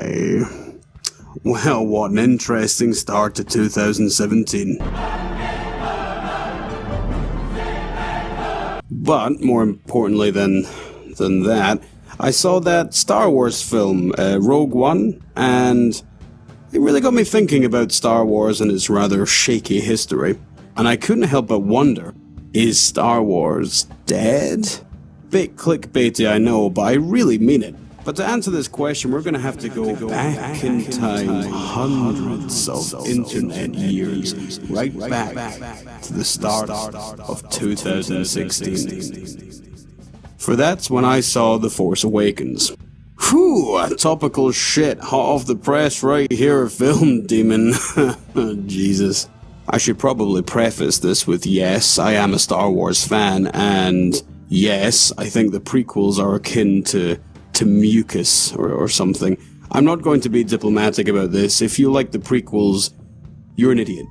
my. Well, what an interesting start to 2017. But, more importantly than that, I saw that Star Wars film, Rogue One, and it really got me thinking about Star Wars and its rather shaky history. And I couldn't help but wonder, is Star Wars dead? Bit clickbaity, I know, but I really mean it. But to answer this question, we're going to have to go back in time hundreds of internet years, right back to the start of 2016. For that's when I saw The Force Awakens. Whew, topical shit, hot off the press right here, film demon. Jesus. I should probably preface this with yes, I am a Star Wars fan, and yes, I think the prequels are akin to mucus or something. I'm not going to be diplomatic about this. If you like the prequels, you're an idiot.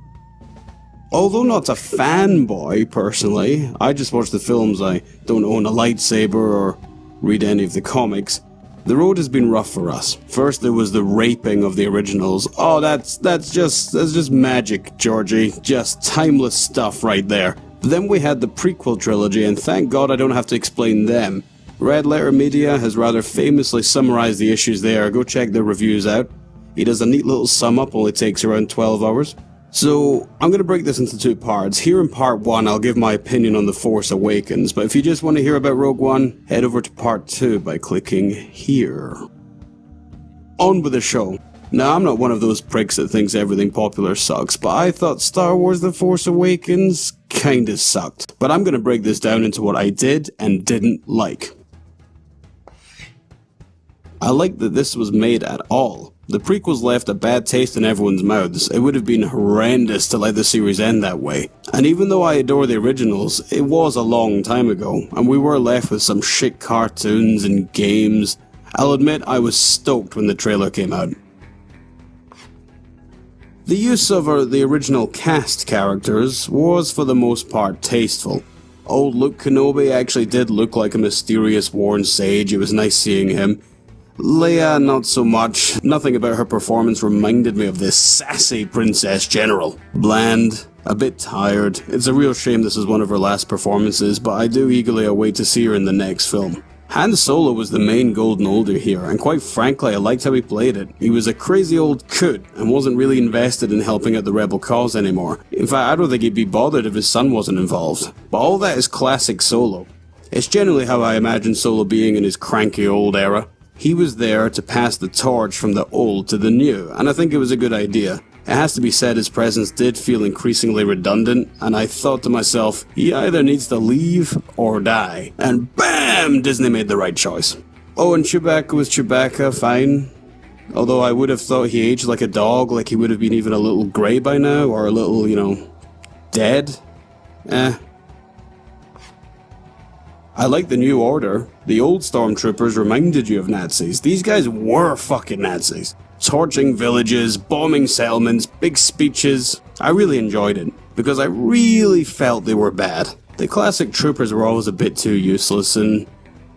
Although not a fanboy, personally, I just watch the films. I don't own a lightsaber or read any of the comics. The road has been rough for us. First there was the raping of the originals. Oh, that's just magic, Georgie. Just timeless stuff right there. Then we had the prequel trilogy, and thank God I don't have to explain them. Red Letter Media has rather famously summarized the issues there. Go check their reviews out. He does a neat little sum up, only takes around 12 hours. So, I'm going to break this into two parts. Here in part 1, I'll give my opinion on The Force Awakens, but if you just want to hear about Rogue One, head over to part 2 by clicking here. On with the show. Now, I'm not one of those pricks that thinks everything popular sucks, but I thought Star Wars The Force Awakens kinda sucked. But I'm going to break this down into what I did and didn't like. I like that this was made at all. The prequels left a bad taste in everyone's mouths. It would have been horrendous to let the series end that way. And even though I adore the originals, it was a long time ago, and we were left with some shit cartoons and games. I'll admit I was stoked when the trailer came out. The use of the original cast characters was for the most part tasteful. Old Luke Kenobi actually did look like a mysterious worn sage. It was nice seeing him. Leia, not so much. Nothing about her performance reminded me of this sassy Princess General. Bland, a bit tired. It's a real shame this is one of her last performances, but I do eagerly await to see her in the next film. Han Solo was the main golden older here, and quite frankly I liked how he played it. He was a crazy old coot, and wasn't really invested in helping out the rebel cause anymore. In fact, I don't think he'd be bothered if his son wasn't involved. But all that is classic Solo. It's generally how I imagine Solo being in his cranky old era. He was there to pass the torch from the old to the new, and I think it was a good idea. It has to be said his presence did feel increasingly redundant, and I thought to myself, he either needs to leave or die. And BAM! Disney made the right choice. Oh, and Chewbacca was Chewbacca, fine. Although I would have thought he aged like a dog, like he would have been even a little grey by now, or a little, dead. I like the new order. The old stormtroopers reminded you of Nazis. These guys were fucking Nazis. Torching villages, bombing settlements, big speeches. I really enjoyed it, because I really felt they were bad. The classic troopers were always a bit too useless, and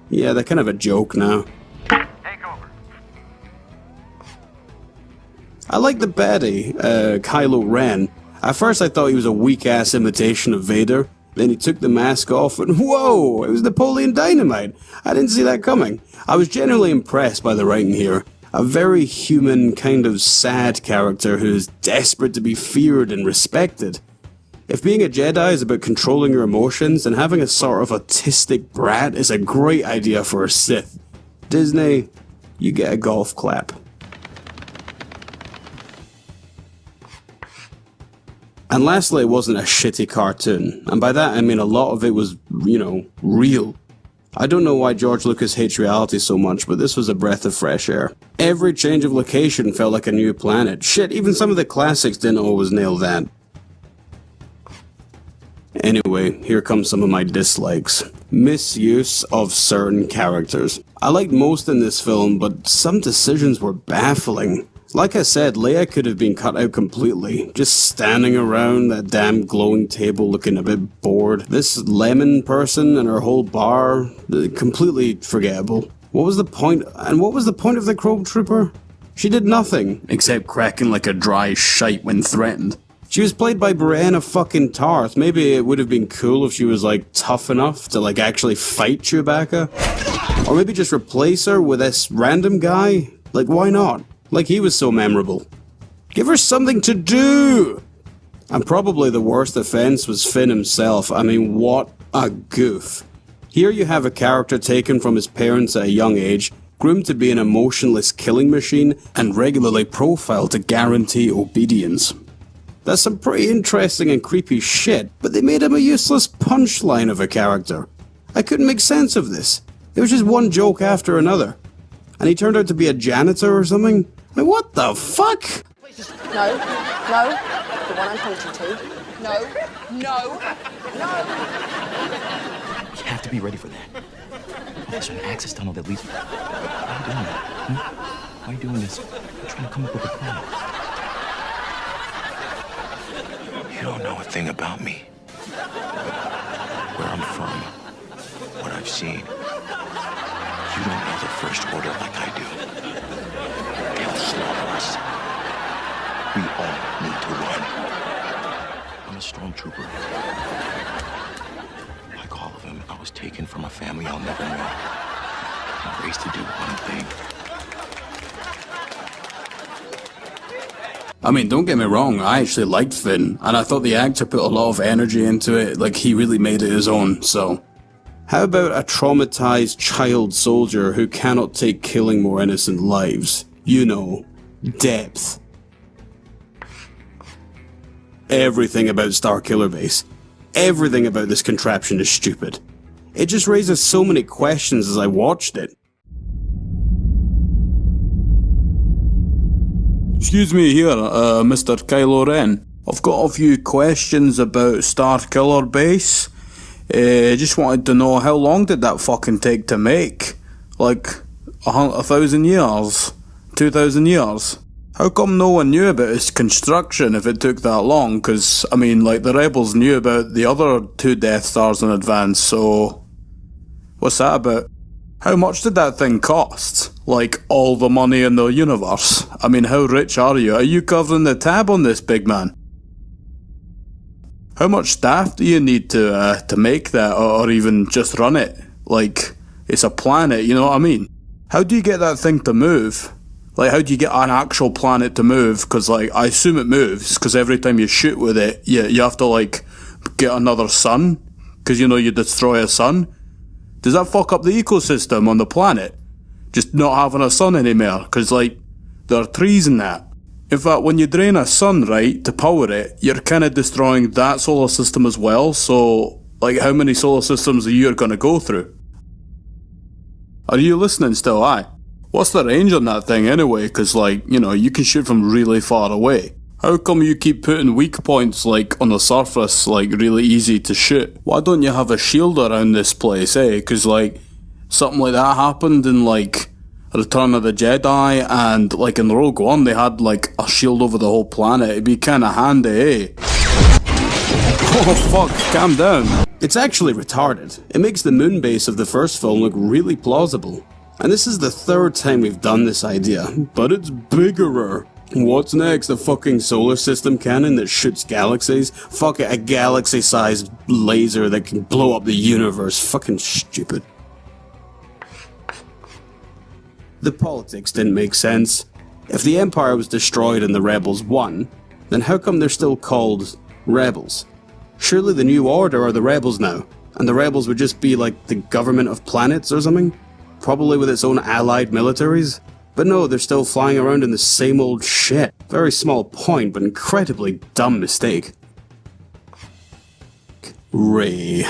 yeah, they're kind of a joke now. Take over. I like the baddie, Kylo Ren. At first I thought he was a weak-ass imitation of Vader. Then he took the mask off and whoa, it was Napoleon Dynamite. I didn't see that coming. I was genuinely impressed by the writing here. A very human, kind of sad character who is desperate to be feared and respected. If being a Jedi is about controlling your emotions, then having a sort of autistic brat is a great idea for a Sith. Disney, you get a golf clap. And lastly, it wasn't a shitty cartoon, and by that I mean a lot of it was, real. I don't know why George Lucas hates reality so much, but this was a breath of fresh air. Every change of location felt like a new planet. Shit, even some of the classics didn't always nail that. Anyway, here comes some of my dislikes. Misuse of certain characters. I liked most in this film, but some decisions were baffling. Like I said, Leia could have been cut out completely, just standing around that damn glowing table looking a bit bored. This lemon person and her whole bar, completely forgettable. What was the point, and what was the point of the Chrome Trooper? She did nothing, except cracking like a dry shite when threatened. She was played by Brianna fucking Tarth. Maybe it would have been cool if she was like tough enough to like actually fight Chewbacca. Or maybe just replace her with this random guy. Like, why not? Like, he was so memorable. Give her something to do! And probably the worst offense was Finn himself. I mean, what a goof. Here you have a character taken from his parents at a young age, groomed to be an emotionless killing machine, and regularly profiled to guarantee obedience. That's some pretty interesting and creepy shit, but they made him a useless punchline of a character. I couldn't make sense of this. It was just one joke after another. And he turned out to be a janitor or something? I mean, what the fuck? No, no, the one I'm pointing to. No, no, no. You have to be ready for that. There's an access tunnel that leads... Why are you doing that? Why are you doing this? I'm trying to come up with a plan. You don't know a thing about me. Where I'm from. What I've seen. You don't know the First Order like I do. They'll slaughter us. We all need to run. I'm a stormtrooper. Like all of them, I was taken from a family I'll never know. I'm raised to do one thing. I mean, don't get me wrong, I actually liked Finn, and I thought the actor put a lot of energy into it, like he really made it his own, so... How about a traumatized child soldier who cannot take killing more innocent lives? You know, depth. Everything about Starkiller Base, everything about this contraption is stupid. It just raises so many questions as I watched it. Excuse me here, Mr. Kylo Ren. I've got a few questions about Starkiller Base. Just wanted to know, how long did that fucking take to make? Like, 1,000 years? 2,000 years? How come no one knew about its construction if it took that long? Cause, I mean, like, the rebels knew about the other 2 Death Stars in advance, so... What's that about? How much did that thing cost? Like, all the money in the universe? I mean, how rich are you? Are you covering the tab on this, big man? How much staff do you need to make that, or even just run it? Like, it's a planet, you know what I mean? How do you get that thing to move? Like, how do you get an actual planet to move? Because, like, I assume it moves, because every time you shoot with it, you have to, like, get another sun? Because, you know, you destroy a sun? Does that fuck up the ecosystem on the planet? Just not having a sun anymore? Because, like, there are trees and that. In fact, when you drain a sun, right, to power it, you're kind of destroying that solar system as well, so, like, how many solar systems a year gonna go through? Are you listening still, aye? What's the range on that thing anyway, cause, like, you know, you can shoot from really far away. How come you keep putting weak points, like, on the surface, like, really easy to shoot? Why don't you have a shield around this place, eh? Cause, like, something like that happened in, like, Return of the Jedi, and like in Rogue One they had like a shield over the whole planet. It'd be kinda handy, eh? Oh fuck, calm down. It's actually retarded. It makes the moon base of the first film look really plausible. And this is the 3rd time we've done this idea, but it's biggerer. What's next? A fucking solar system cannon that shoots galaxies? Fuck it, a galaxy-sized laser that can blow up the universe. Fucking stupid. The politics didn't make sense. If the Empire was destroyed and the Rebels won, then how come they're still called Rebels? Surely the New Order are the Rebels now, and the Rebels would just be like the government of planets or something? Probably with its own allied militaries? But no, they're still flying around in the same old shit. Very small point, but incredibly dumb mistake. Rey.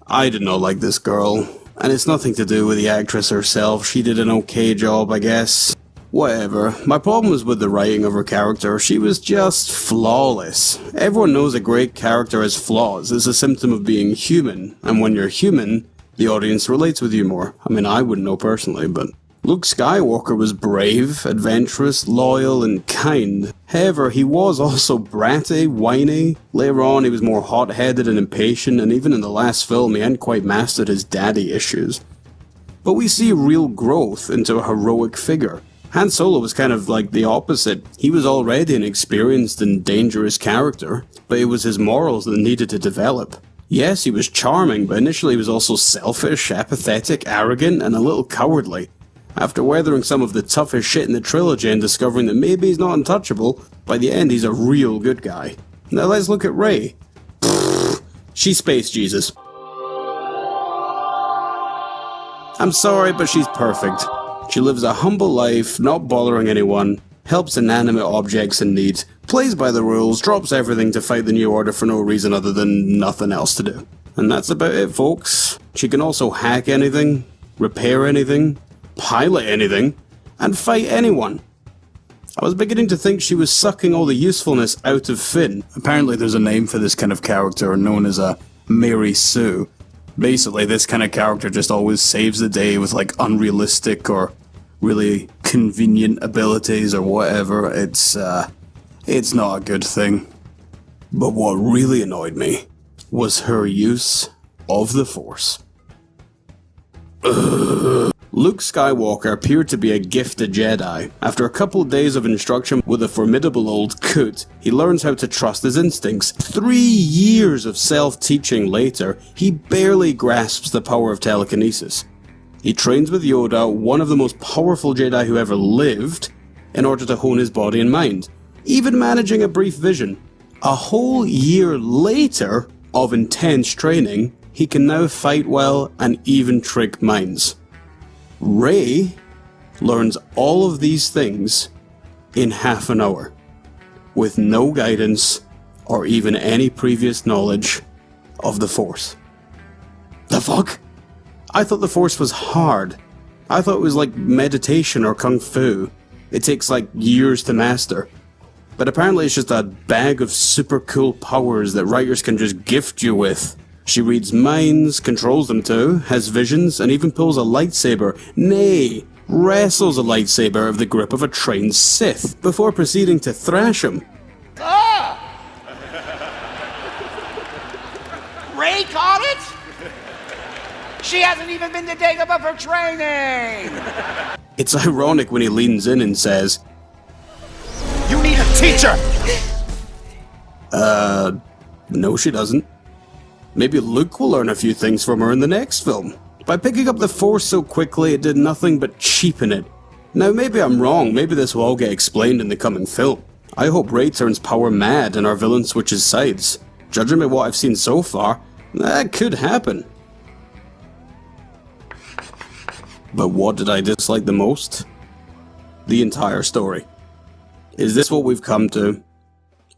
I did not like this girl. And it's nothing to do with the actress herself, she did an okay job, I guess. Whatever. My problem was with the writing of her character. She was just flawless. Everyone knows a great character has flaws. It's a symptom of being human. And when you're human, the audience relates with you more. I mean, I wouldn't know personally, but... Luke Skywalker was brave, adventurous, loyal, and kind. However, he was also bratty, whiny. Later on, he was more hot-headed and impatient, and even in the last film, he hadn't quite mastered his daddy issues. but we see real growth into a heroic figure. Han Solo was kind of like the opposite. He was already an experienced and dangerous character, but it was his morals that needed to develop. Yes, he was charming, but initially he was also selfish, apathetic, arrogant, and a little cowardly. After weathering some of the toughest shit in the trilogy and discovering that maybe he's not untouchable, by the end he's a real good guy. Now let's look at Rey. She's Space Jesus. I'm sorry, but she's perfect. She lives a humble life, not bothering anyone, helps inanimate objects in need, plays by the rules, drops everything to fight the New Order for no reason other than nothing else to do. And that's about it, folks. She can also hack anything, repair anything, pilot anything, and fight anyone. I was beginning to think she was sucking all the usefulness out of Finn. Apparently there's a name for this kind of character known as a Mary Sue. Basically, this kind of character just always saves the day with like unrealistic or really convenient abilities or whatever. It's not a good thing. But what really annoyed me was her use of the Force. Luke Skywalker appeared to be a gifted Jedi. After a couple of days of instruction with a formidable old coot, he learns how to trust his instincts. 3 years of self-teaching later, he barely grasps the power of telekinesis. He trains with Yoda, one of the most powerful Jedi who ever lived, in order to hone his body and mind, even managing a brief vision. A whole year later of intense training, he can now fight well and even trick minds. Rey learns all of these things in half an hour, with no guidance or even any previous knowledge of the Force. The fuck? I thought the Force was hard. I thought it was like meditation or kung fu. It takes like years to master. But apparently it's just a bag of super cool powers that writers can just gift you with. She reads minds, controls them too, has visions, and even pulls a lightsaber, nay, wrestles a lightsaber out of the grip of a trained Sith, before proceeding to thrash him. Ah! Rey caught it? She hasn't even been to Dagobah for training! It's ironic when he leans in and says, You need a teacher! No she doesn't. Maybe Luke will learn a few things from her in the next film. By picking up the Force so quickly, it did nothing but cheapen it. Now maybe I'm wrong, maybe this will all get explained in the coming film. I hope Rey turns power mad and our villain switches sides. Judging by what I've seen so far, that could happen. But what did I dislike the most? The entire story. Is this what we've come to?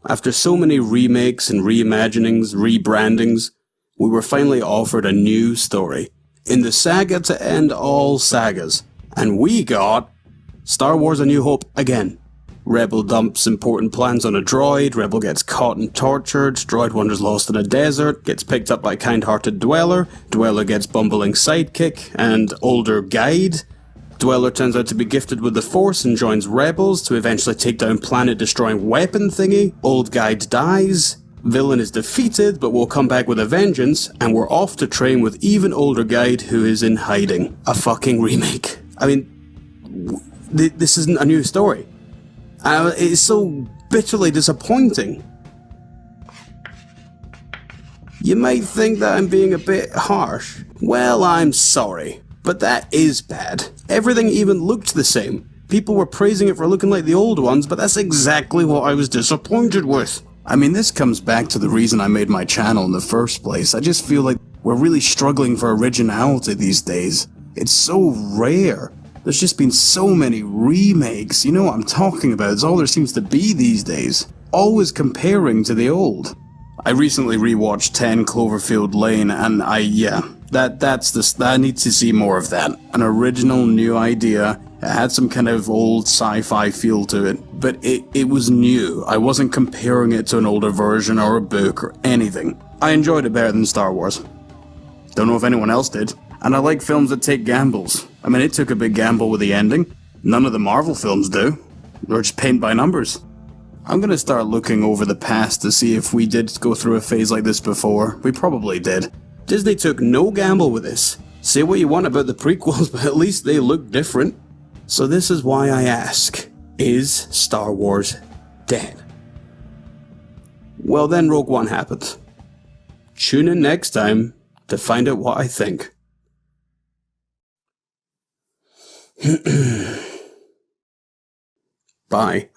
After so many remakes and reimaginings, rebrandings, we were finally offered a new story, in the saga to end all sagas, and we got Star Wars A New Hope again. Rebel dumps important plans on a droid, Rebel gets caught and tortured, droid wanders lost in a desert, gets picked up by kind-hearted Dweller, Dweller gets bumbling sidekick and older guide, Dweller turns out to be gifted with the Force and joins Rebels to eventually take down planet-destroying weapon thingy, old guide dies, villain is defeated but will come back with a vengeance, and we're off to train with even older guide who is in hiding. A fucking remake. I mean, this isn't a new story. It's so bitterly disappointing. You might think that I'm being a bit harsh. Well, I'm sorry, but that is bad. Everything even looked the same. People were praising it for looking like the old ones, but that's exactly what I was disappointed with. I mean, this comes back to the reason I made my channel in the first place. I just feel like we're really struggling for originality these days. It's so rare. There's just been so many remakes, you know what I'm talking about, it's all there seems to be these days. Always comparing to the old. I recently rewatched 10 Cloverfield Lane and I need to see more of that. An original new idea, it had some kind of old sci-fi feel to it, but it was new. I wasn't comparing it to an older version or a book or anything. I enjoyed it better than Star Wars. Don't know if anyone else did. And I like films that take gambles. I mean, it took a big gamble with the ending. None of the Marvel films do. They're just paint by numbers. I'm gonna start looking over the past to see if we did go through a phase like this before. We probably did. Disney took no gamble with this. Say what you want about the prequels, but at least they look different. So this is why I ask, is Star Wars dead? Well then, Rogue One happened. Tune in next time to find out what I think. Bye.